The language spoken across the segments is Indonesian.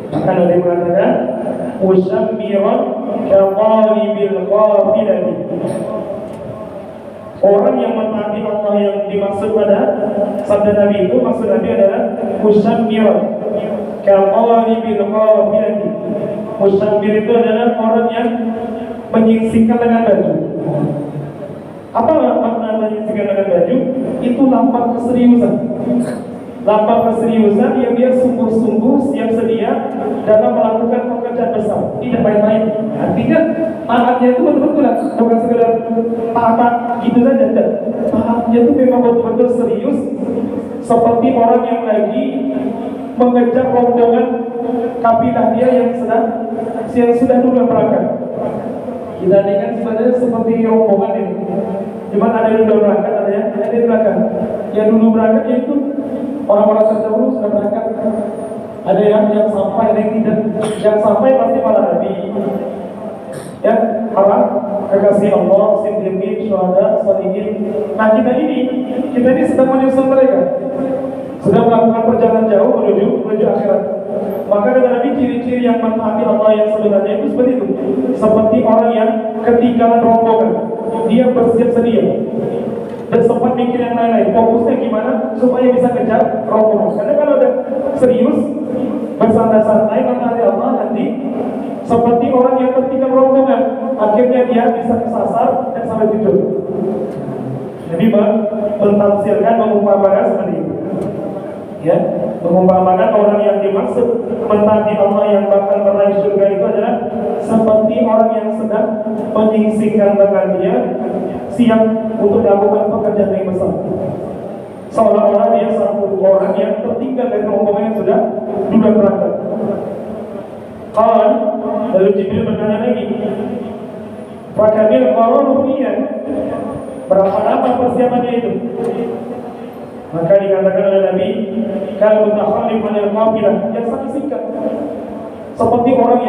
Bahkan ada yang mengatakan musammiran kaqalibil qafilati. Orang yang mentaati Allah yang dimaksud pada sabda Nabi itu, maksud Nabi adalah musammiran kaqalibil qafilati. Musammir itu adalah orang yang menyingsingkan dengan baju. Apa makna menyingsingkan dengan baju? Itu lambang keseriusan. Lambang keseriusan yang dia sungguh-sungguh siap sedia dalam melakukan pekerjaan besar, tidak main-main. Artinya taatnya itu betul-betul bukan sekedar taat gitu saja. Taatnya itu memang betul-betul serius, seperti orang yang lagi mengejar rombongan kabilah dia yang sudah dulu berangkat. Kita lihat sebenarnya seperti rombongan ini. Cuma ada yang dulu berangkat, ada yang di belakang. Yang dulu berangkat yaitu orang-orang terdahulu sudah berangkat. Ada yang sampai, ada yang tidak. Yang sampai pasti para nabi, ya, para kekasih Allah, siddiqin, syuhada, sholihin. Nah kita ini sedang menyusul mereka, sedang melakukan perjalanan jauh menuju akhirat. Maka kata Nabi, ciri-ciri yang mentaati Allah yang sebenarnya itu seperti itu. Seperti orang yang ketinggalan rombongan, dia bersiap sedia dan sempat mikir yang lain-lain. Fokusnya gimana supaya bisa kejar rombongan. Karena kalau udah serius bersantai-santai mentaati Allah, nanti seperti orang yang ketinggalan rombongan, akhirnya dia bisa kesasar dan sampai tujuan. Nabi mentafsirkan, mengumpamakan seperti itu. Ya, mengumpamakan orang yang dimaksud mentaati Allah yang bakal meraih surga itu adalah seperti orang yang sedang menyingsingkan lengan dia, siap untuk melakukan pekerjaan yang besar. Seolah-olah dia satu orang yang tertinggal dari rombongan yang sudah berangkat. Lalu Jibril bertanya lagi, "Fakamil qaraniyah?" Berapa lama persiapannya itu? Maka dikatakan oleh Nabi, kalau mutakhallif anil qafilah, yang sangat singkat. Seperti orang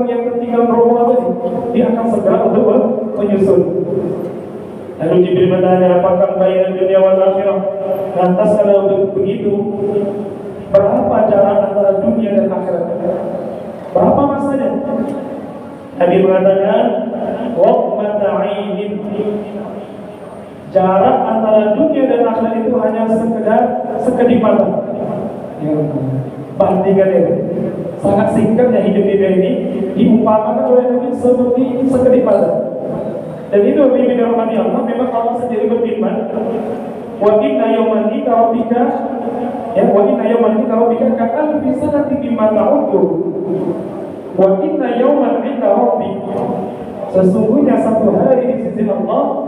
yang tertinggal rombongan tadi, dia akan segera untuk menyusul. Lalu Jibril bertanya, apakah bayan dunia wal akhirah? Lantas kalau begitu, berapa jarak antara dunia dan akhirat? Berapa masanya? Nabi mengatakan, waqmata 'ainin. Jarak antara dunia dan akhirat itu hanya sekedip mata. Bandingkan itu, sangat singkatnya hidup dunia ini diumpamakan oleh Nabi seperti sekedip mata. Dan itu lebih dirahmati Allah. Memang Allah sendiri berfirman, wa inna yawman inda rabbika, ya, wa inna yawman inda rabbika ka'alfi sanatin mimma ta'udun. Wa inna yawman inda rabbika, sesungguhnya satu hari di sisi Allah,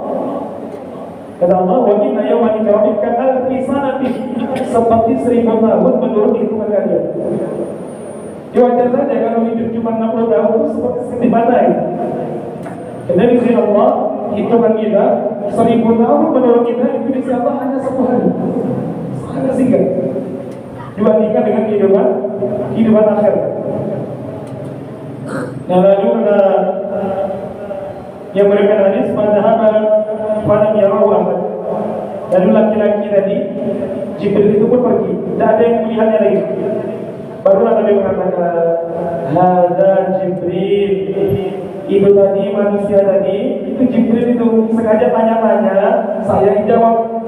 kata Allah, wa inna yawman inda rabbika ka'alfi sanatin, seperti 1000 tahun menurut hitungan kalian. Ya wajar saja kalau hidup cuma 60 tahun itu seperti sekedip mata ya. Karena di sisi Allah, hitungan kita 1000 tahun menurut kita itu di sisi Allah hanya 1 hari. Sangat singkat dibandingkan dengan kehidupan akhir. Nah lalu ada yang berikan hadis, pada yarahu ahad. Lalu laki-laki tadi, Jibril itu pun pergi, tidak ada yang melihatnya lagi. Barulah Nabi mengatakan, hadza Jibril. Itu tadi manusia tadi, itu Jibril itu sengaja tanya-tanya, saya jawab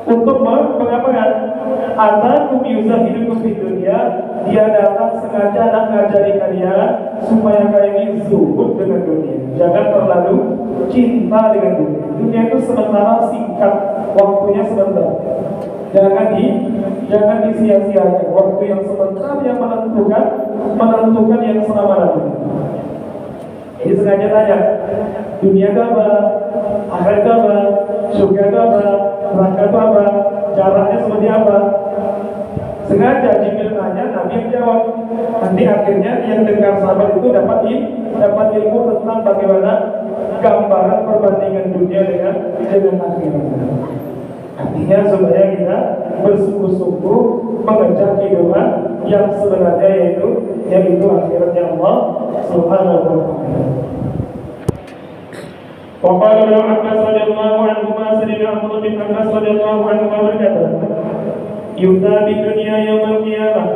untuk mengapakan? Atakum yuzahidukum fid dunya, dia datang sengaja nak ngajari kalian supaya kalian ini zuhud dengan dunia. Jangan terlalu cinta dengan dunia. Dunia itu sementara, singkat, waktunya sebentar. Jangan disia-siakan waktu yang sebentar yang menentukan yang selama-lamanya. Jadi sengaja tanya, dunia itu apa? Akhirat itu apa? Surga itu apa? Neraka itu apa? Caranya seperti apa? Sengaja Jibril tanya, Nabi yang jawab. Nanti akhirnya yang dengar sahabat itu dapat ilmu tentang bagaimana gambaran perbandingan dunia dengan akhirat. Artinya supaya kita bersungguh-sungguh mengejar kehidupan yang sebenarnya yaitu akhiratnya Allah Subhanahu wa ta'ala. Wa qala Ibnu Abbas radhiyallahu anhu, Sayyidina Abdullah bin Abbas radhiyallahu anhu berkata, "Yuta bi dunya yaumil qiyamah."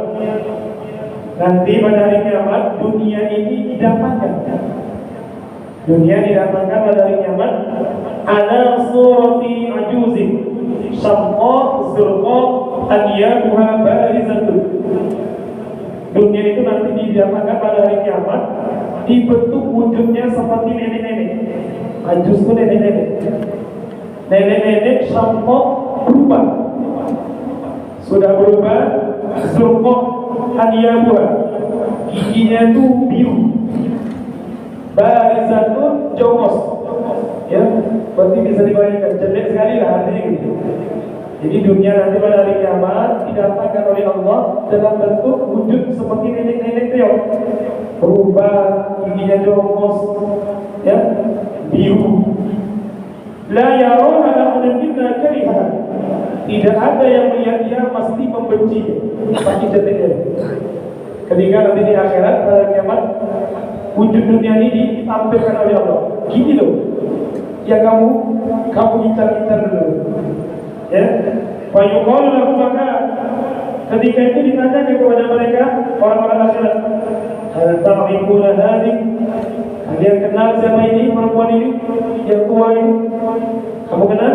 Nanti pada hari kiamat dunia ini didatangkan. Dunia didatangkan pada hari kiamat ala surati ajuzin syamqa zurqa anyabuha barizatun. Dunia itu nanti didatangkan pada hari kiamat dibentuk wujudnya seperti nenek-nenek. Ajuz itu nenek-nenek. Nenek-nenek syamqa berubah. Sudah berubah, zurqa anyabuha, giginya itu biru, barizatun jongos, ya, berarti bisa dibayangkan jelek sekali lah artinya gitu. Jadi dunia nanti pada hari kiamat didatangkan oleh Allah dalam bentuk wujud seperti nenek-nenek itu, berubah, giginya jongos, ya, biru. La yarawha ahadun illa kariha. Tidak ada yang melihat dia pasti membenci, pasti jadinya. Ketika nanti di akhirat pada kiamat wujud dunia ini ditampilkan oleh Allah. Gini loh, ya kamu incar-incar dulu, ya. Fayuqalu lahu, maka ketika itu ditanya kepada mereka orang-orang akhirat, hal ta'rifuna hadhihi, kalian kenal siapa ini, perempuan ini yang tua ini? Kamu kenal?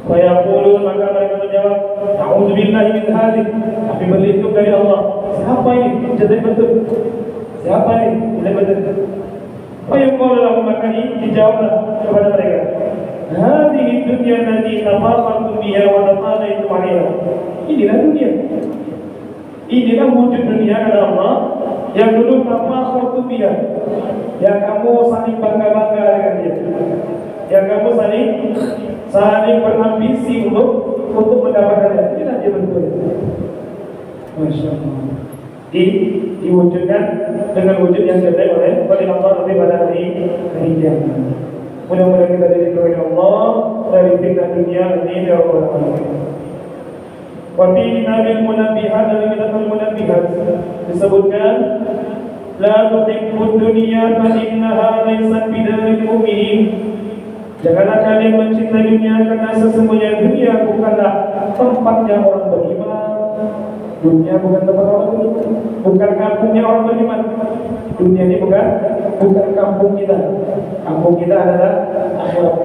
Fayaqulun, maka mereka menjawab, a'udzubillahi min hadhihi, kami berlindung dari Allah. Siapa ini? Jadi betul. Siapa ini? Jadi betul. Fayaqulu lahu, maka dijawablah kepada mereka, hadhihi dunya allati tafarraqtum biha wa tatanaitum 'alaiha. Inilah dunia. Inilah wujud dunia kata Allah yang dulu tafarraqtum biha, yang kamu saling bangga-bangga dengan dia, yang kamu saling berambisi untuk mendapatkannya. Inilah dia betul. Masya Allah. Diwujudkan dengan wujud yang jelek oleh Allah nanti pada hari kiamat. Mudah-mudahan kita diridhoi Allah dari fitnah dunia ini ya Rabbal alamin. Wa fi kitabil munabbihat, dalam kitabul munabbihat disebutkan, la tuhibbud dunya fa innaha laysat bidaril mu'minin. Janganlah kalian mencintai dunia, karena sesungguhnya dunia bukanlah tempatnya orang beriman. Dunia bukan tempat orang beriman, bukan kampungnya orang beriman. Dunia ini bukan kampung kita. Kampung kita adalah akhirat.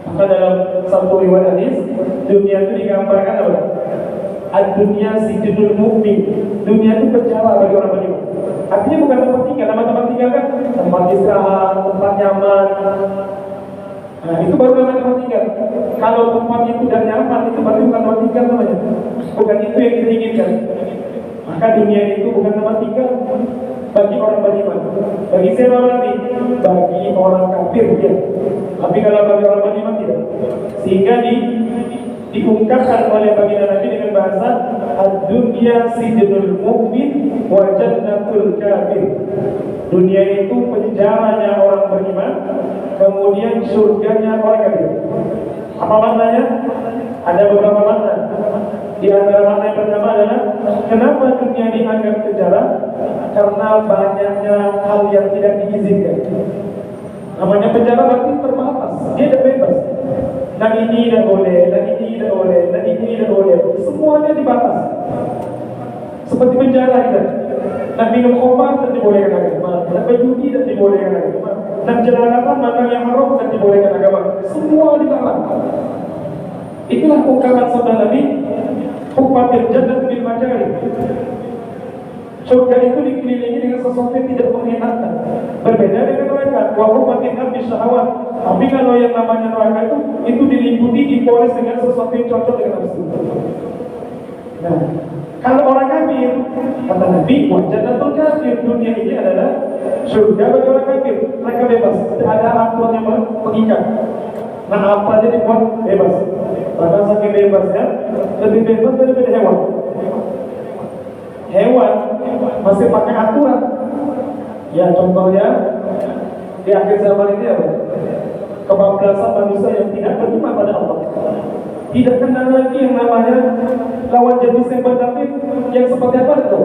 Maka dalam satu riwayat hadis, dunia itu digambarkan apa? Ad-dunya sijnul mu'min. Dunia itu penjara bagi orang beriman. Artinya bukan tempat tinggal. Nama tempat tinggal kan tempat istirahat, tempat nyaman. Nah, itu baru namanya tempat tinggal. Kalau tempat itu tidak nyaman, itu baru bukan tempat tinggal namanya. Bukan itu yang kita inginkan. Maka dunia itu bukan tempat tinggal bagi orang beriman. Bagi siapa nanti? Bagi orang kafir ya. Tapi kalau bagi orang beriman tidak. Sehingga diungkapkan oleh baginda Nabi dengan bahasa ad-dunya sijnul mu'min wa jannatul kafir. Dunia itu penjaranya orang beriman, kemudian surganya orang kafir. Apa maknanya? Ada beberapa makna. Di antara makna yang pertama adalah, kenapa dunia dianggap penjara? Karena banyaknya hal yang tidak diizinkan. Namanya penjara berarti terbatas, dia tidak bebas. Dan ini tidak boleh, dan ini tidak boleh, dan ini tidak boleh. Semuanya dibatas. Seperti penjara kita. Dan minum obat tidak dibolehkan agama, dan berjudi tidak dibolehkan agama, dan jelalatan makan yang haram tidak dibolehkan agama. Semua dilarang. Itulah ungkapan sabda Nabi, huffatil jannatu bil makari. Surga itu dikelilingi dengan sesuatu yang tidak mengenakan. Berbeda dengan neraka, wa huffatin nar bis syahawat. Tapi kalau yang namanya neraka itu diliputi, dipoles dengan sesuatu yang cocok dengan nafsu. Nah, kalau orang kafir, kata Nabi, wa jannatul kafir, dunia ini adalah surga bagi orang kafir. Mereka bebas, tidak ada aturan yang mengikat. Nah, apa aja dibuat bebas. Bahkan saking bebasnya, lebih bebas daripada hewan. Hewan masih pakai aturan. Ya, contohnya di akhir zaman ini apa? Kebablasan manusia yang tidak beriman pada Allah. Tidak kenal lagi yang namanya lawan jenis yang berdamai yang seperti apa itu.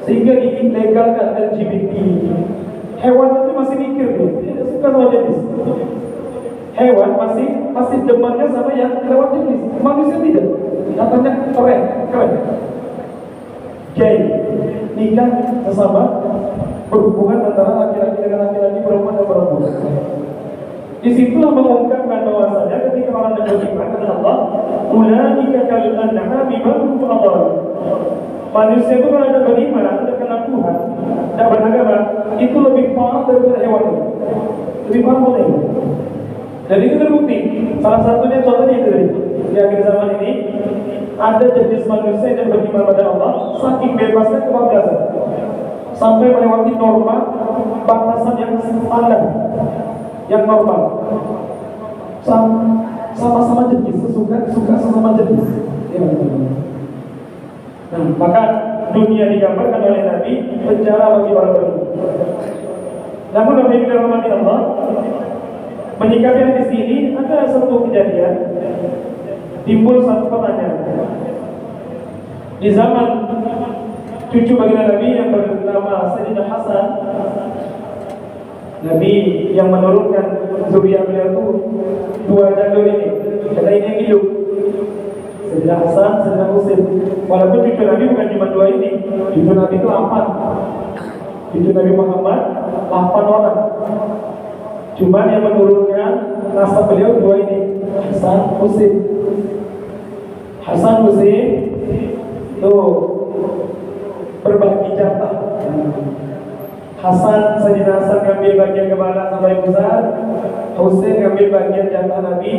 Sehingga diilegalkan LGBT. Hewan itu masih mikir nih, tidak suka lawan jenis. Hewan masih demannya sama yang lawan jenis. Manusia tidak. Katanya keren. Kiai, nikah sesama berhubungan antara laki-laki dengan laki-laki, perempuan dan perempuan. Disitulah mengungkapkan bahwasanya ketika orang beriman kepada Allah, ulaika kal an'ami bal hum adall. Manusia itu kalau ada beriman, ada kenal Tuhan, dan beragama, itu lebih parah daripada hewan, lebih parah dari hewan. Dan itu terbukti. Salah satunya contohnya itu di akhir zaman ini ada jenis manusia yang beriman pada Allah, saking bebasnya kebablasan sampai melewati norma batasan yang standar, yang normal. Sama-sama jenis, suka sama jenis. Ya, nah, maka dunia digambarkan oleh Nabi penjara bagi orang beriman. Namun Nabi dirahmati Allah menyikapi di sini ada satu kejadian, timbul satu pertanyaan. Di zaman cucu baginda Nabi yang bernama Sayyidina Hasan, Nabi yang menurunkan zuriat beliau itu dua jalur ini, karena ini yang hidup. Sayyidina Hasan, Sayyidina Husain. Walaupun cucu Nabi bukan cuma dua ini, cucu Nabi itu 8. Cucu Nabi Muhammad 8 orang. Cuma yang menurunkan nasab beliau dua ini, Hasan, Husain. Hasan, Husain itu berbagi jatah. Hasan, Sayyidina Hasan ngambil bagian kepala sampai pusar, Husain ngambil bagian jatah Nabi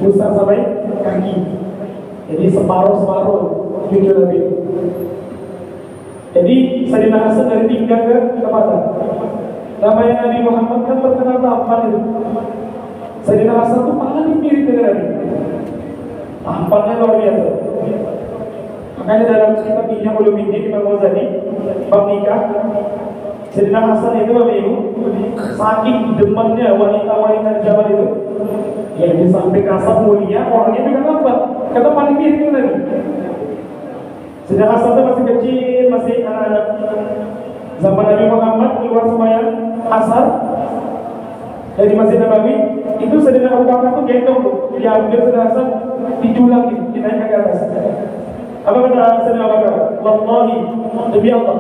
pusar sampai kaki. Jadi separuh cucu Nabi. Jadi Sayyidina Hasan dari pinggang ke kepala. Namanya Nabi Muhammad kan terkenal tampan itu. Sayyidina Hasan itu paling mirip dengan Nabi. Tampannya luar biasa. Makanya dalam kitab Ihya Ulumuddin Imam Ghazali bab nikah, Sayyidina Hasan itu Bapak Ibu, saking demennya wanita-wanita di zaman itu, yang di samping kasar mulia, orangnya juga tampan. Kata paling mirip dengan Nabi. Sayyidina Hasan itu masih kecil, masih anak-anak. Zaman Nabi Muhammad keluar sembahyang asar dari Masjid Nabawi, itu Sayyidina Abu Bakar itu gendong tuh, diambil Sayyidina Hasan, dijulang gitu, dinaikkan ke atas. Apa kata Sayyidina Abu Bakar? Wallahi, demi Allah,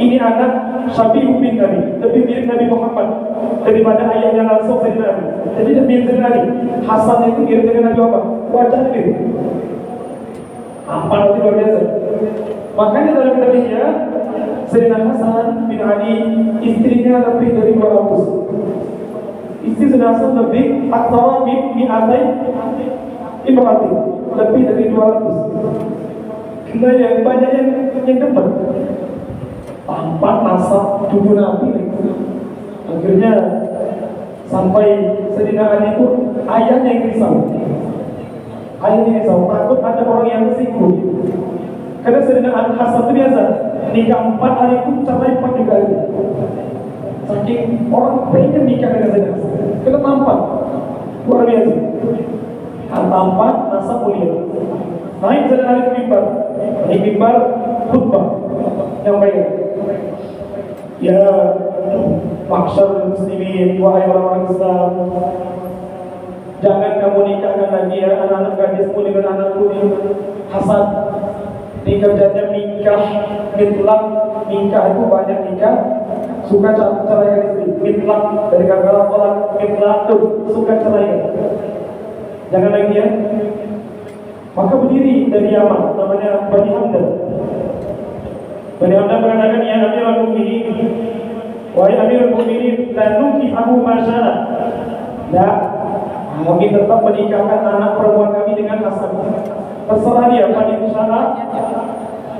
ini anak Syabihu bin Nabi, lebih mirip Nabi Muhammad daripada ayahnya langsung Sayyidina Nabi. Jadi lebih mirip Nabi. Hasan itu mirip dengan Nabi Muhammad, wajahnya mirip. Apa nanti luar biasa. Makanya dalam kitabnya Sayyidina Hasan bin Ali, istrinya lebih dari 200. Istri Sayyidina Hasan lebih aktara bin mi'atai imrati, lebih dari 200. Karena yang banyak yang depan tampak nasab cucu Nabi. Akhirnya sampai Sayyidina Ali pun ayahnya yang risau. Ayahnya risau, takut ada orang yang tersinggung. Karena Sayyidina Hasan itu biasa nikah 4 hari pun sampai 4 juga hari. Saking orang pengen nikah dengan Sayyidina Hasan, karena tampak luar biasa. Tampak nasab mulia. Naik Sayyidina Ali ke mimbar, di mimbar khutbah yang baik. Ya, masyarakat muslimin, wahai orang-orang Islam, jangan kamu nikahkan lagi ya anak-anak gadismu dengan anakku ini. Hasan, ini kerjanya nikah, mitlak. Nikah itu banyak nikah, suka ceraikan istri. Mitlak dari kata tolak, mitlak tuh suka ceraikan. Jangan lagi ya. Maka berdiri dari Yaman, namanya Bani Hamdan. Bani Hamdan mengatakan, ya Amirul Mukminin, wahai Amirul Mukminin, la nukihahu masyara. Tidak, kami tetap menikahkan anak perempuan kami dengan Hasan. Terserah dia, Bani Insya'a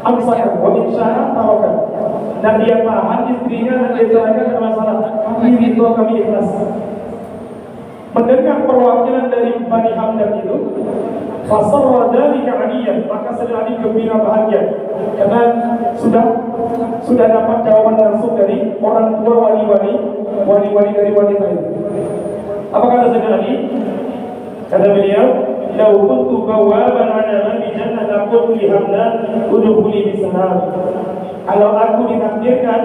amsakan, wa Insya'a tawakan. Dan dia tahan istrinya dan dia ceraikan dengan masalah. Kami itu kami ikhlas. Mendengar perwakilan dari Bani Hamdan itu, fasarra dzalika aliyan, maka Sayyidina Ali gembira bahagia karena sudah dapat jawaban langsung dari orang tua wali-wali dari wanita itu. Apa kata Sayyidina Ali? Kata beliau, "Lau kuntu bawaban ala babi jannah laqultu li Hamdan udkhuli bisalam." Kalau aku ditakdirkan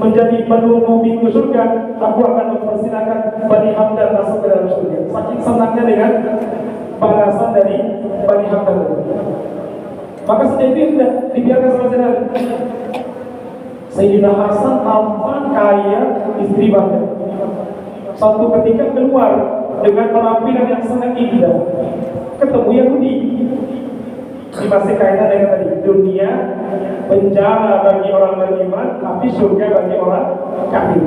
menjadi penunggu pintu surga, aku akan mempersilakan Bani Hamdan masuk ke dalam surga. Saking senangnya dengan balasan dari Bani Hamdan. Maka setelah itu sudah dibiarkan sama saudara. Sayyidina Hasan tampan kaya, istri banyak. Satu ketika keluar dengan penampilan yang sangat indah, ketemu Yahudi. Ini masih kaitan dengan tadi, dunia penjara bagi orang beriman, tapi surga bagi orang kafir.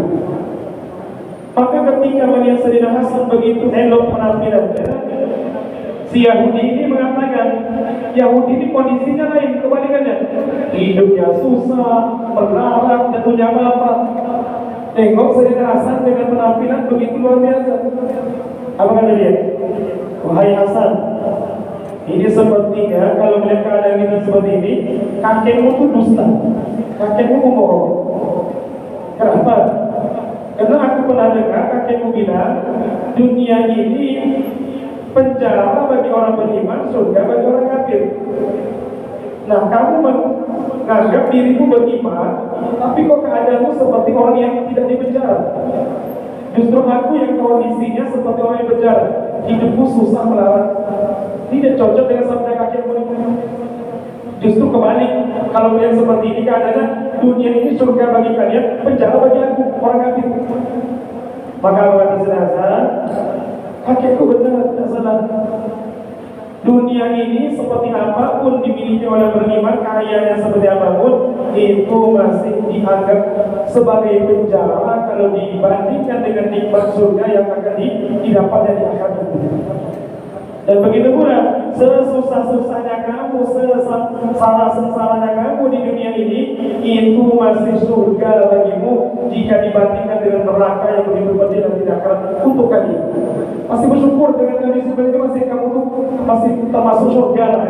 Maka ketika melihat Sayyidina Hasan begitu elok penampilannya, si Yahudi ini mengatakan, Yahudi ini kondisinya lain, kebalikannya. Hidupnya susah, melarat, dan punya apa-apa. Tengok Sayyidina Hasan dengan penampilan begitu luar biasa. Apa kata dia? Wahai Hasan, ini sepertinya kalau melihat keadaan kita seperti ini, kakekmu itu dusta, kakekmu membohong. Kenapa? Karena aku pernah dengar kakekmu bilang, dunia ini penjara bagi orang beriman, surga bagi orang kafir. Nah, kamu menganggap dirimu beriman, tapi kok keadaanmu seperti orang yang tidak di penjara. Justru aku yang kondisinya seperti orang yang penjara, hidupku susah melarat. Tidak cocok dengan sabda kakekmu. Justru kebalik, kalau melihat seperti ini keadaannya, dunia ini surga bagi kalian, penjara bagi aku, orang kafir. Maka kata saudara, kakekku benar, tidak salah. Dunia ini seperti apapun dimiliki oleh beriman, kayanya seperti apapun, itu masih dianggap sebagai penjara kalau dibandingkan dengan nikmat surga yang akan didapatnya di akhirat. Dan begitu pula, sesusah-susahnya kamu, sengsara-sengsaranya kamu di dunia ini, itu masih surga bagimu jika dibandingkan dengan neraka yang begitu pedih dan tidak akan untuk kalian. Masih bersyukur dengan kondisi seperti itu, masih kamu tuh masih termasuk surga lah.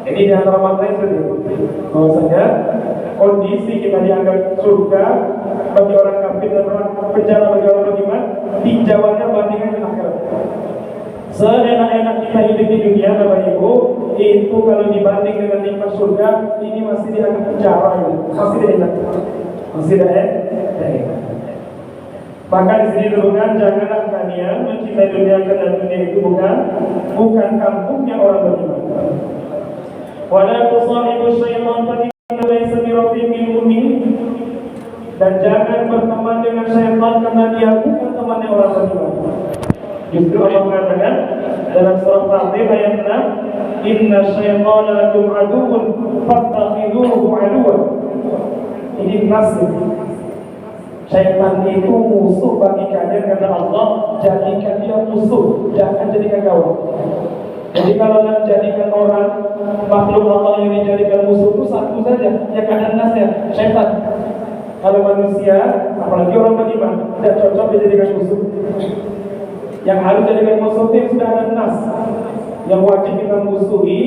Jadi di antara makna itu, bahwasanya kondisi kita dianggap surga bagi orang kafir dan penjara bagi orang beriman, tinjauannya bandingkan dengan akhirat. Seenak-enak kita hidup di dunia, Bapak Ibu, itu kalau dibanding dengan nikmat surga, ini masih dianggap penjara, masih enak, masih enak. Maka di sini disebutkan, janganlah kalian mencintai dunia karena dunia itu bukan kampungnya orang beriman. Wala tusahibu syaitan fa innahu laysa birafiqil mu'min. Dan jangan berteman dengan syaitan karena dia bukan temannya orang beriman. Justru Allah mengatakan dalam surah Fatir ayat 6, Inna syaitana lakum aduwwun fattakhidhuhu aduwwan. Ini nasib. Syaitan itu musuh bagi kalian karena Allah jadikan dia musuh, jangan jadikan kawan. Jadi kalau nak jadikan orang makhluk Allah yang dijadikan musuh itu satu saja, yang ada nasnya, syaitan. Kalau manusia, apalagi orang beriman, tidak cocok dijadikan musuh. Yang harus jadikan musuh itu sudah ada nas. Yang wajib kita musuhi,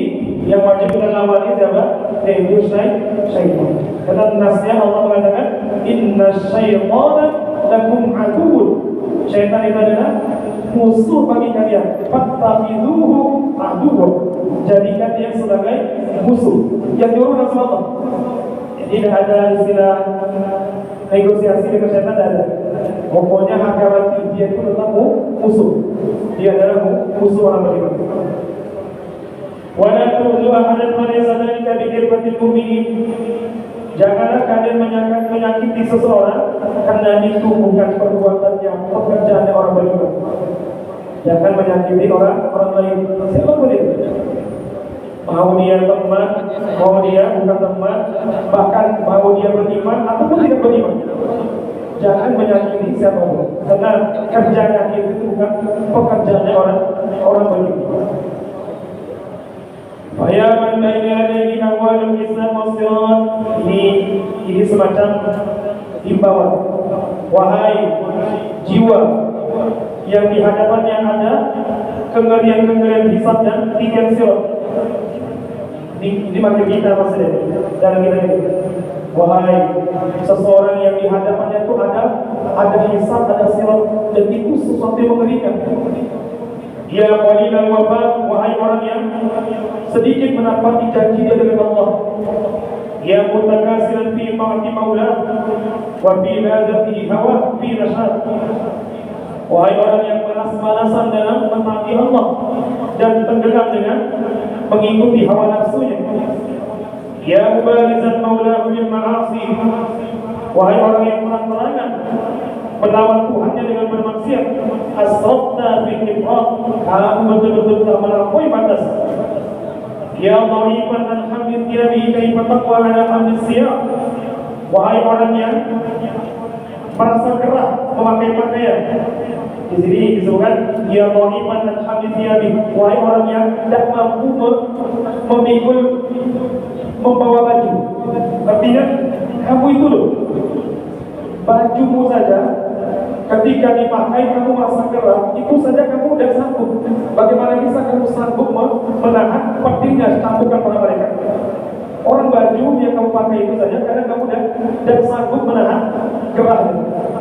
yang wajib kita lawan siapa? Yaitu syaitan. Karena nasnya Allah mengatakan, Inna syaitana lakum aduwwun. Syaitan itu adalah musuh bagi kalian. Fattakhidhuhu aduwwan. Jadikan dia sebagai musuh. Yang diurus Rasulullah. Jadi tidak ada istilah negosiasi dengan syaitan, tidak ada. Pokoknya harga mati dia itu tetap musuh. Dia adalah musuh orang beriman. Wala tu'zu ahadan man yasadalika bi irbatil mu'minin. Janganlah kalian menyakiti seseorang karena itu bukan perbuatannya, pekerjaannya orang beriman. Jangan menyakiti orang lain. Siapapun itu. Mau dia teman, mau dia bukan teman, bahkan mau dia beriman ataupun tidak beriman. Jangan menyakiti siapapun, karena kerja nyakit itu bukan pekerjaannya orang beriman. Faya man baina yadayhi awwalul Islam wasirun. Ini semacam himbauan. Wahai jiwa yang di hadapannya ada kengerian-kengerian hisab dan tiga sirat. Ini maksud kita maksudnya dalam kita ini. Wahai seseorang yang di hadapannya itu ada hisab, ada sirat, dan itu sesuatu yang mengerikan. Ya qalilan wafa, wahai orang yang sedikit menepati janji dia dengan Allah. Ya mutakasiran fi ta'ati maula wa fi ladzati hawa fi nasyat. Wahai orang yang malas-malasan dalam mentaati Allah dan tenggelam dengan mengikuti hawa nafsunya. Ya mubarizan maulahu bil ma'asi, wahai orang yang terang-terangan melawan Tuhannya dengan bermaksiat, asrafta fil ifrat, kamu betul-betul telah melampaui batas. Ya dhariban an hamid thiyabi kaifa taqwa ala hamid siyab, wahai orang yang merasa gerah memakai pakaian. Di sini disebutkan ya dhariban an hamid thiyabi, wahai orang yang tidak mampu memikul membawa baju. Artinya kamu itu loh, bajumu saja ketika dipakai kamu merasa gerah, itu saja kamu udah sanggup. Bagaimana bisa kamu sanggup menahan pedihnya cambukan para mereka? Orang baju yang kamu pakai itu saja karena kamu udah sanggup menahan gerahnya.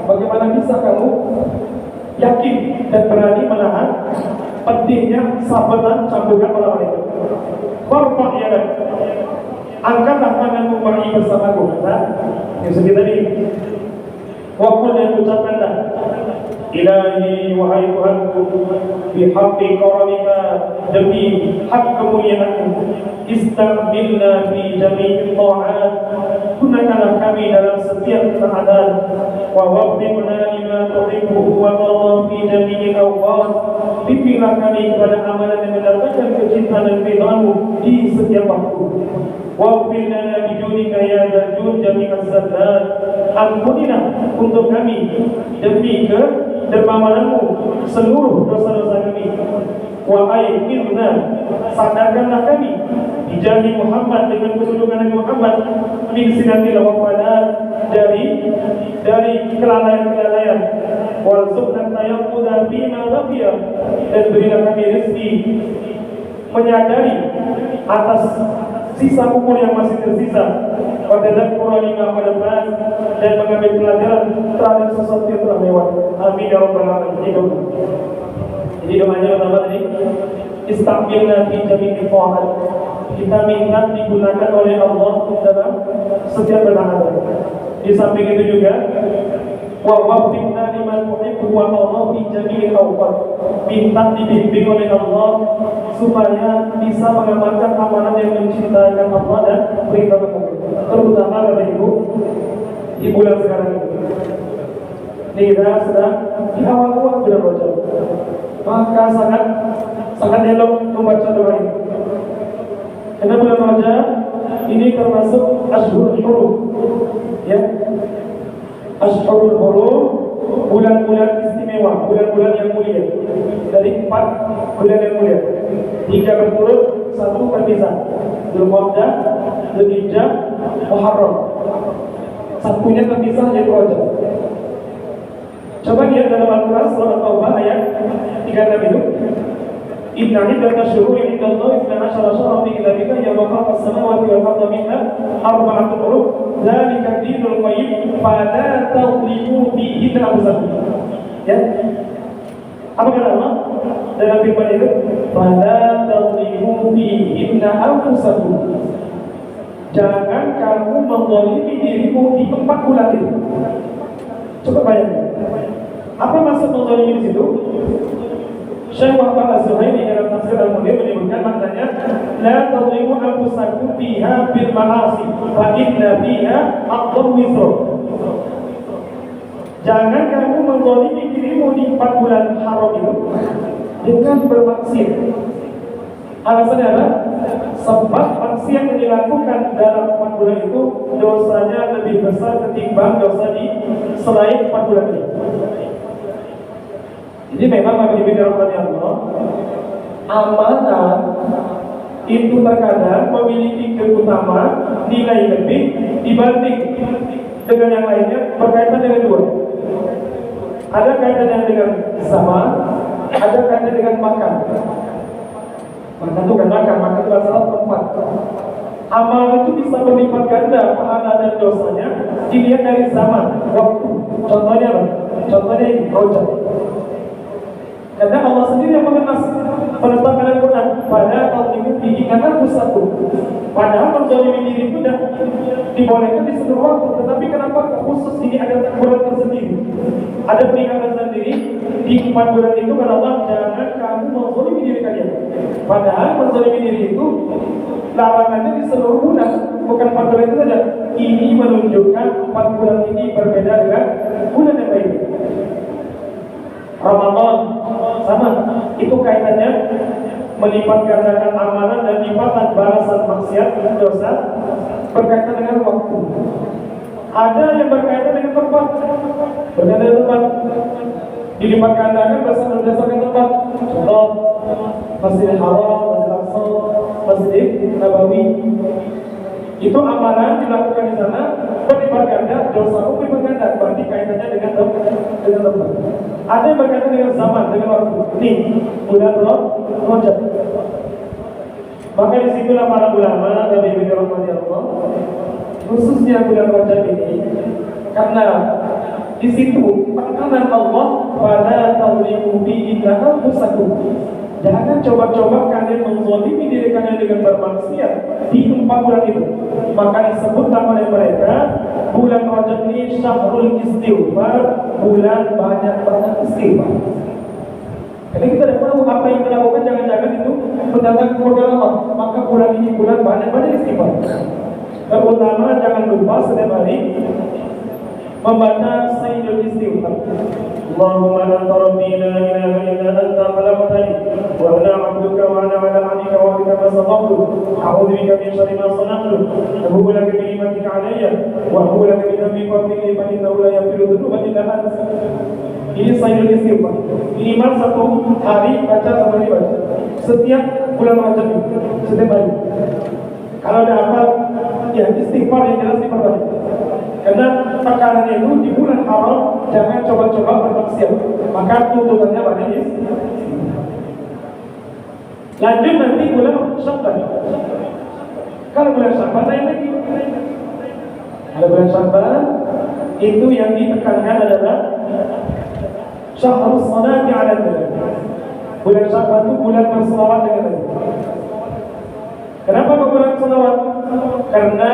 Bagaimana bisa kamu yakin dan berani menahan pedihnya sabetan cambukan para mereka? Farfa ya kan? Angkatlah tanganmu mari bersamaku. Nah, yang sedih tadi. Waktu yang ucapkanlah, Ilahi wahai Tuhanku, bihaqqi karamika, demi hak kemuliaanmu, istamilna fi jami'i ta'at, gunakanlah kami dalam setiap ketaatan, wa waffiqna lima tuhibbu wa tarda fi jami'i awqat, bimbinglah kami kepada amalan yang mendatangkan kecintaan dan ridhamu di setiap waktu. Waghfir lana bijunika ya dzal jud jami'az zallat, ampunilah untuk kami demi kedermawananmu seluruh dosa-dosa kami. Wa aidna, sadarkanlah kami dijadi Muhammad dengan kedudukan Nabi Muhammad min sinatil wafadat, dari kelalaian-kelalaian. Warzuqna tayammuna bima baqiya, dan berilah kami rezeki menyadari atas sisa umur yang masih tersisa, wadadzakura lima qadafat, dan mengambil pelajaran terhadap sesuatu yang telah lewat. Amin ya rabbal alamin. Jadi doanya pertama tadi, istaqbilna fi jami'i ta'at, kita minta digunakan oleh Allah dalam setiap ketaatan. Di samping itu juga wa waffiqna liman tuhibbu wa tarda fi jami'il awqat, minta dibimbing oleh Allah supaya bisa mengamalkan amalan yang mencintakan Allah dan berita kepada, terutama Bapak Ibu di bulan sekarang ini. Kita sedang di awal-awal bulan Rajab, maka sangat elok membaca doa ini. Karena bulan Rajab ini termasuk Ashhurul Hurum, ya. Ashhurul Hurum, bulan-bulan istimewa, bulan-bulan yang mulia. Dari 4 bulan yang mulia, 3 berturut, 1 terpisah. Dzulqa'dah, Dzulhijjah, Muharram. Satunya terpisah yaitu Rajab. Coba lihat dalam Al-Quran surah At-Taubah ayat 36 itu. Inna iddatash shuhuri indallahi 12 syahran fi kitabillah yawma khalaqa as-samawati wal arda minha arba'atun hurum, dzalika ad-dinul qayyim fala tadhlimu fihi anfusakum. Ya. Apa kata Allah dalam firman itu? Fala tadhlimu fihi anfusakum. Jangan kamu menzalimi dirimu di 4 bulan itu. Coba bayangkan. Apa maksud menzalimi di situ? Syekh Muhammad Az-Zuhaili dalam tafsir Al-Munir menyebutkan maknanya la tadlimu anfusakum fiha bil ma'asi fa inna fiha aqdam wisra. Jangan kamu menzalimi dirimu di 4 bulan haram itu dengan bermaksiat. Alasannya adalah sebab maksiat yang dilakukan dalam 4 bulan itu dosanya lebih besar ketimbang dosa di selain 4 bulan ini. Jadi memang bagi dirahmati Allah, amanah itu terkadang memiliki keutamaan nilai lebih dibanding dengan yang lainnya berkaitan dengan 2. Ada kaitannya dengan zaman, ada kaitannya dengan makan. Makan itu kan makan itu adalah tempat. Amal itu bisa berlipat ganda pahala dan dosanya dilihat dari zaman, waktu. Contohnya apa? Contohnya ini, Rajab. Karena Allah sendiri yang menetapkan Al-Quran pada tadlimu fihi anfusakum. Padahal menzalimi diri itu sudah dibolehkan di seluruh waktu, tetapi kenapa khusus ini ada bulan tersendiri? Ada peringatan sendiri di 4 bulan itu karena Allah jangan kamu menzalimi diri diri kalian. Padahal menzalimi diri itu larangannya di seluruh bulan, bukan 4 bulan itu saja. Ini menunjukkan 4 bulan ini berbeda dengan bulan yang lain. Ramadan sama, itu kaitannya melipat gandakan amalan dan lipatan balasan maksiat dosa berkaitan dengan waktu. Ada yang berkaitan dengan tempat, berkaitan dengan tempat, dilipat gandakan berdasarkan tempat. Contoh, Masjidil Haram, Masjidil Aqsa, Masjid Nabawi. Itu amalan dilakukan di sana, berlipat ganda, dosa pun berlipat ganda, berarti kaitannya dengan tempat. Ada yang berkaitan dengan zaman, dengan waktu. Ini bulan Rajab. Maka disitulah para ulama dari rahmati Allah, khususnya bulan Rajab ini, karena di situ tekanan Allah pada taulimu bi illa anfusakum. Jangan coba-coba kalian menzalimi diri kalian dengan bermaksiat di 4 bulan itu. Maka disebutlah oleh mereka bulan Rajab ini syahrul istighfar, bulan banyak-banyak istighfar. Jadi kita tidak tahu apa yang kita lakukan, jangan-jangan itu mendatangkan kemuliaan Allah. Maka bulan ini bulan banyak-banyak istighfar. Terutama jangan lupa setiap hari membaca sayyidul istighfar. Allahumma anta rabbi la ilaha illa anta khalaqtani wa ana 'abduka wa ana 'ala 'ahdika wa wa'dika ma stata'tu a'udzu bika min sharri ma sana'tu abu'u laka bi ni'matika 'alayya wa abu'u laka bi dhanbi faghfir li fa innahu la yaghfiru dhunuba illa anta. Ini sayyidul istighfar. Minimal 1 hari baca sama dibaca setiap bulan Rajab itu, setiap hari. Kalau ada apa ya istighfar yang jelas diperbanyak. Karena tekanannya itu di bulan haram jangan coba-coba bermaksiat. Maka tuntutannya banyak istighfar. Lanjut nanti bulan Sya'ban. Kalau bulan Sya'ban lain lagi. Kalau bulan Sya'ban itu yang ditekankan adalah syahrus salati 'ala nabi. Bulan Sya'ban itu bulan berselawat dengan Nabi. Kenapa bulan selawat? Karena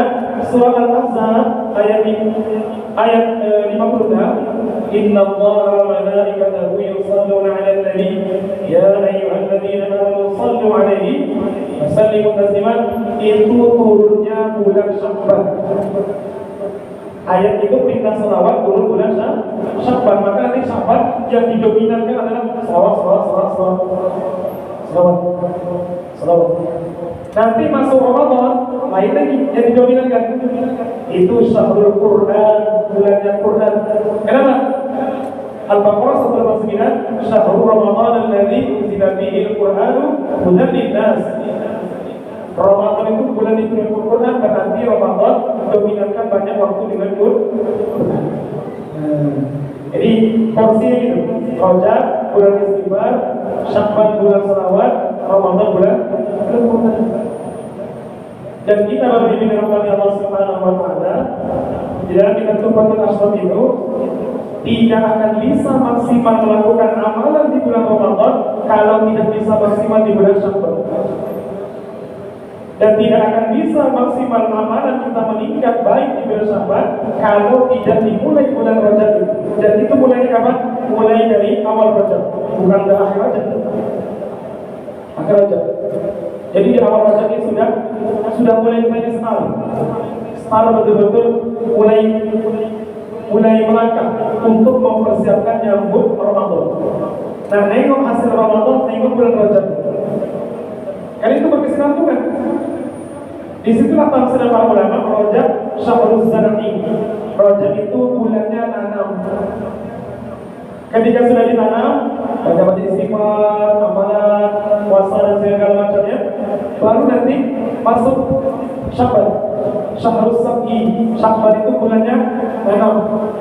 surah Al-Ahzab ayat 56, Inna Allaha wa malaikatahu yusalluna 'alan nabi ya ayyuhalladzina amanu sallu 'alaihi wa sallimu taslima. Itu turunnya bulan Sya'ban. Ayat itu perintah selawat turun bulan Sya'ban. Maka nanti Sya'ban yang didominankan adalah selawat. Nanti masuk Ramadan lain lagi yang didominankan itu syahrul Quran, bulannya Quran. Kenapa? Al-Baqarah 189, syahrul Ramadan alladzi unzila fihi al-Qur'anu hudan lin-nas. Ramadan itu bulan diturunkan Quran, berarti Ramadan dominankan banyak waktu dengan Quran. Jadi porsinya gitu. Rajab bulan istighfar, Sya'ban bulan selawat, Ramadan bulan Quran. Dan kita berbimbing kepada Allah Subhanahu wa taala di dalam kita Tuhfatul Ashraf itu tidak akan bisa maksimal melakukan amalan di bulan Ramadan kalau tidak bisa maksimal di bulan Sya'ban. Dan tidak akan bisa maksimal amalan kita meningkat baik di bulan Sya'ban kalau tidak dimulai bulan Rajab itu. Dan itu mulai kapan? Mulai dari awal Rajab, bukan dari akhir Rajab. Akhir Rajab. Jadi di awal Rajab ini sudah mulai start betul-betul mulai melangkah untuk mempersiapkan nyambut Ramadan. Nah, nengok hasil Ramadan, nengok bulan Rajab. Karena itu berkesinambungan. Disitulah tafsir para ulama Rajab syahrul zar'i. Rajab itu bulannya nanam. Ketika sudah ditanam, baca-baca istighfar, amalan, puasa dan segala macamnya, baru nanti masuk Sya'ban. Syahrul sab'i. Sya'ban itu bulannya nanam.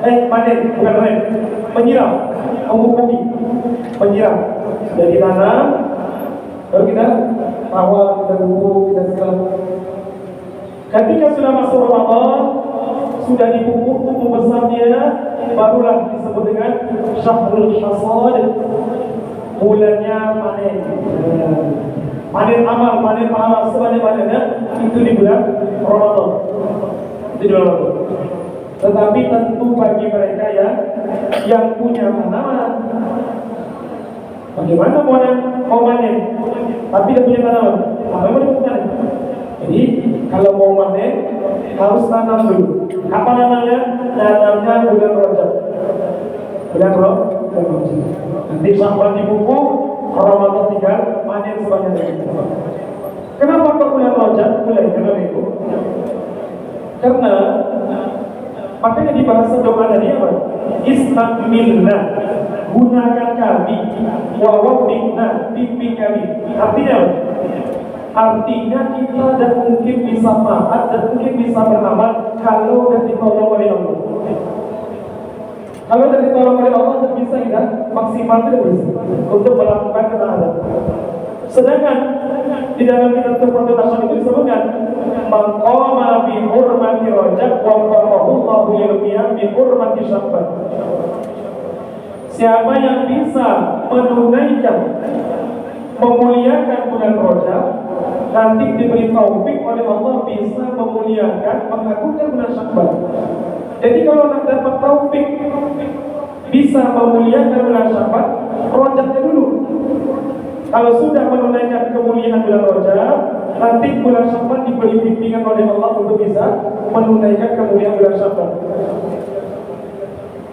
Panen, bukan panen. Menyiram, memupuk, menyiram. Sudah ditanam, baru kita rawat, kita pupuk, kita segala. Ketika sudah masuk Ramadan, sudah dipupuk tumbuh besarnya, barulah disebut dengan syahrul hasad, bulannya panen. Panen amal, panen pahala sebanyak-banyaknya itu di bulan Ramadan. Itu di bulan Ramadan. Tetapi tentu bagi mereka yang punya tanaman, Bagaimana mau panen? Tapi tidak punya tanaman. Apa yang mau dipanen? Jadi kalau mau panen harus tanam dulu. Apa namanya? Tanamnya bulan Rajab. Bulan Rajab. Nanti sampai di buku Ramadan tinggal panen sebanyak itu. Kenapa kok bulan Rajab? Kenapa itu? Karena makanya di bahasa doa tadi apa? Istakmilna, gunakan kami, wawabdikna, bimbing kami. Artinya apa? Artinya kita dan mungkin bisa taat dan mungkin bisa beramal kalau dan ditolong oleh Allah. Kalau dan ditolong oleh Allah dan bisa kita maksimal terus untuk melakukan ketaatan. Sedangkan di dalam kitab Tuhfatul Asy-Syaikh itu disebutkan man qama bi hurmati Rajab wa qamahu Allahu yawmiyam bi hurmati Sya'ban. Siapa yang bisa menunaikan memuliakan bulan Rajab, nanti diberi taufik oleh Allah bisa memuliakan mengagungkan bulan Sya'ban. Jadi kalau nak dapat taufik bisa memuliakan bulan Sya'ban, Rajabnya dulu. Kalau sudah menunaikan kemuliaan bulan Rajab, nanti bulan Sya'ban diberi bimbingan oleh Allah untuk bisa menunaikan kemuliaan bulan Sya'ban.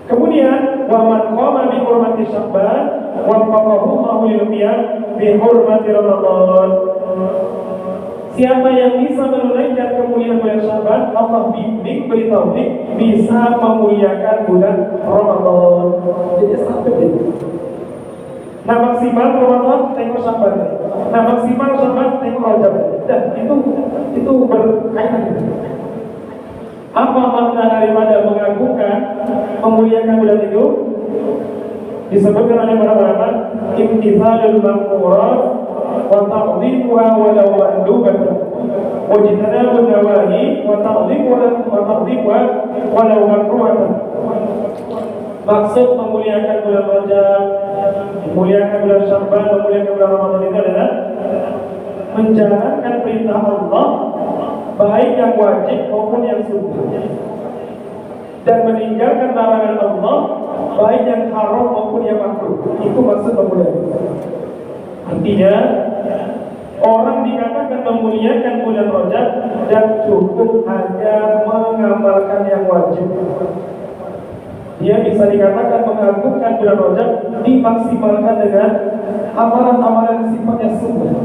Kemudian wa man qama bi hurmati Sya'ban wa faqahu Allahu yawmiyam bi hurmati Ramadan. Siapa yang bisa menunaikan kemuliaan bulan Sya'ban, Allah bimbing, beri taufik bisa memuliakan bulan Ramadan. Jadi sampai itu. Nah maksimal Ramadan tengok Sya'ban. Nah maksimal Sya'ban tengok Rajab. Dan itu berkaitan. Apa makna daripada mengagungkan, memuliakan bulan itu? Disebutkan oleh para ulama, imtithalul ma'murat wa ta'dhimuha walau mandubatan wa jitanabun nawahi wa ta'dhimuha walau makruhatan. Maksud memuliakan bulan Rajab, memuliakan bulan Sya'ban, memuliakan bulan Ramadan itu adalah menjalankan perintah Allah, baik yang wajib maupun yang sunnah, dan meninggalkan larangan Allah, baik yang haram maupun yang makruh. Itu maksud memuliakan. Artinya orang dikatakan memuliakan bulan Rajab dan cukup hanya mengamalkan yang wajib. Dia bisa dikatakan mengagungkan bulan Rajab dimaksimalkan dengan amalan-amalan sifatnya sunnah.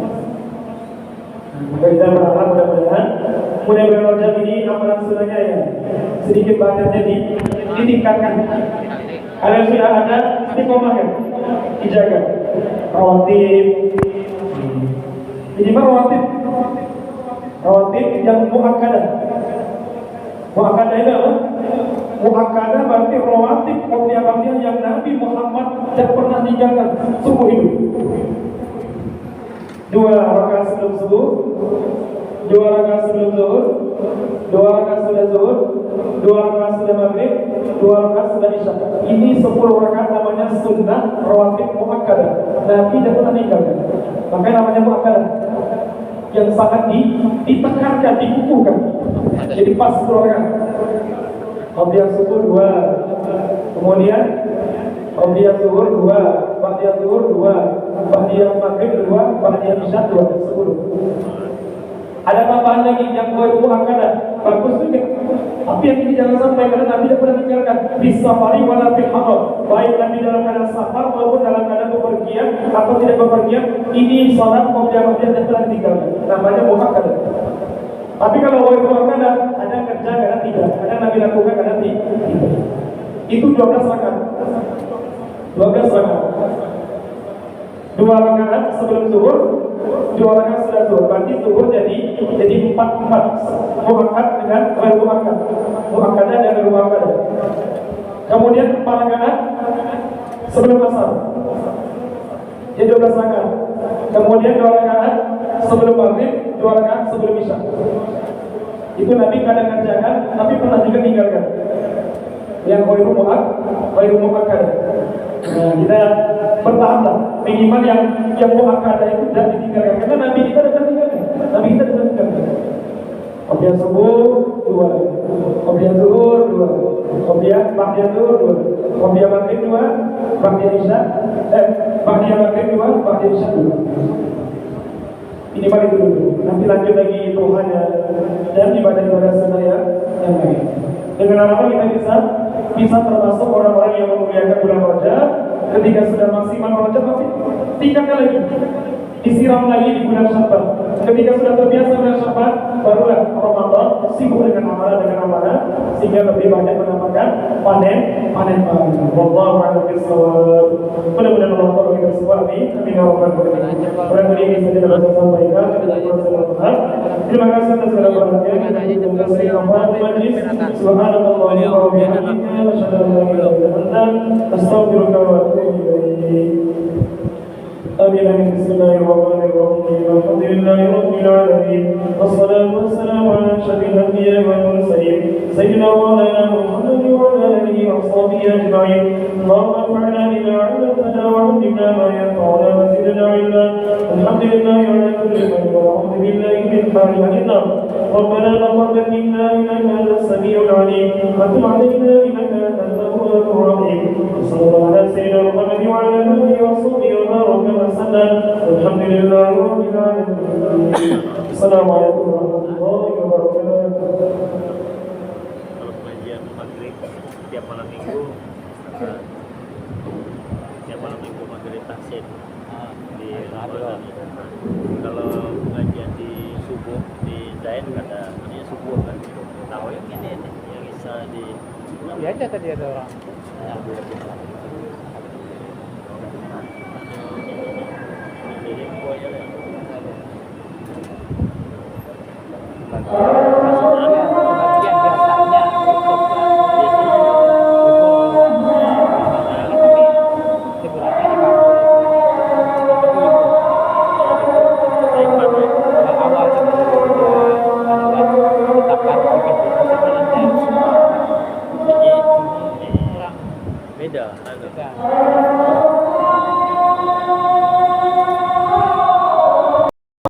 Kita berharap mudah-mudahan bulan Rajab ini amalan sunnahnya ya sedikit banyaknya ditingkatkan. Ada yang sudah ada istiqomah kan? Dijaga. Rawatib. Minimal rawatib yang muakkadah. Muakkadah itu apa? Muakkadah berarti rawatib qobliyah yang Nabi Muhammad tidak pernah tinggalkan seumur hidup. 2 rakaat sebelum subuh, 2 rakaat sebelum zuhur, 2 rakaat sudah zuhur, 2 rakaat sudah maghrib, 2 rakaat sudah isya. Ini 10 rakaat namanya sunnah rawatib muakkadah. Nabi tidak pernah tinggalkan. Makanya namanya muakkadah. Yang sangat ditekankan, dikukuhkan. Jadi pas 10 rakaat. Qobliyah subuh 2, kemudian qobliyah zuhur 2, ba'diyah zuhur 2, ba'diyah maghrib 2, ba'diyah isya 2, 10. Ada tambahan lagi yang itu akadah bagus juga. Tapi yang ini jangan sampai karena Nabi tidak pernah tinggalkan bisafari wala fil hadar. Baik Nabi dalam keadaan safar maupun dalam keadaan bepergian atau tidak bepergian, ini salat qobliyah tidak pernah ditinggalkan. Namanya muakkadah. Tapi kalau itu akadah ada kerja kadang tidak, kadang Nabi lakukan kadang tidak. Itu 12 rakaat. 12 rakaat. 2 rakaat sebelum zuhur, 2 rakaat sudah zuhur. Berarti zuhur jadi 4 muakkad dengan ghairu muakkad. Muakkadah dan ghairu muakkadah. Kemudian 4 rakaat sebelum asar. Jadi 12 rakaat. Kemudian 2 rakaat sebelum maghrib, 2 rakaat sebelum isya. Itu Nabi kadang kerjakan, tapi pernah juga tinggalkan. Yang ghairu muakkad. Nah, kita bertahaplah. Minimal yang muakkadah itu tidak ditinggalkan. Karena Nabi kita tidak tinggalkan. Nabi kita tidak tinggalkan. Qobliyah subuh 2, qobliyah zuhur 2, qobliyah ba'diyah zuhur 2, Wabia maghrib 2, Ba'da Isya Ba'da maghrib 2, Ba'da Isya 2. Ini balik dulu. Nanti lanjut lagi Tuhannya dan ibadah-ibadah sunnah yang lain. Dengan apa kita bisa termasuk orang-orang yang memuliakan bulan Rajab. Ketika sudah maksimal Rajab, tapi tingkatkan lagi, disiram lagi di bulan Sya'ban. Ketika sudah terbiasa bulan Sya'ban, barulah Ramadan sibuk dengan amalan, sehingga lebih banyak mendapatkan panen pahala. Wallahu a'lam bishawab. Mudah-mudahan Allah taala kita semua amin. Amin ya rabbal alamin. Barangkali ini saja dapat saya sampaikan. Terima kasih atas segala perhatian. Semoga saya mampu majlis. Subhanallah wa bihamdihi, asyhadu an la ilaha illa anta, astaghfiruka wa atubu ilaik. آمين. بسم الله الرحمن الرحيم. الحمد لله رب العالمين، والصلاة والسلام على أشرف الأنبياء والمرسلين سيدنا مولانا محمد وعلى آله وصحبه أجمعين. اللهم انفعنا بما علمتنا وعلمنا ما ينفعنا وزدنا علما. الحمد لله على كل خير ونعوذ بالله من حال أهل النار. ربنا تقبل منا إنك أنت السميع العليم وتب علينا إنك أنت التواب الرحيم. صلى الله على سيدنا محمد وعلى آله وصحبه وبارك وسلم. الحمد لله رب العالمين. السلام عليكم ورحمة الله وبركاته. Kalau pengajian maghrib tiap malam minggu, maghrib taksin di Ramadan. Kalau pengajian di subuh di Zain kata ini subuh kan, tahu yang ini yang bisa di aja tadi ada orang. Jadi gua ya. Bagian biasanya untuk beda.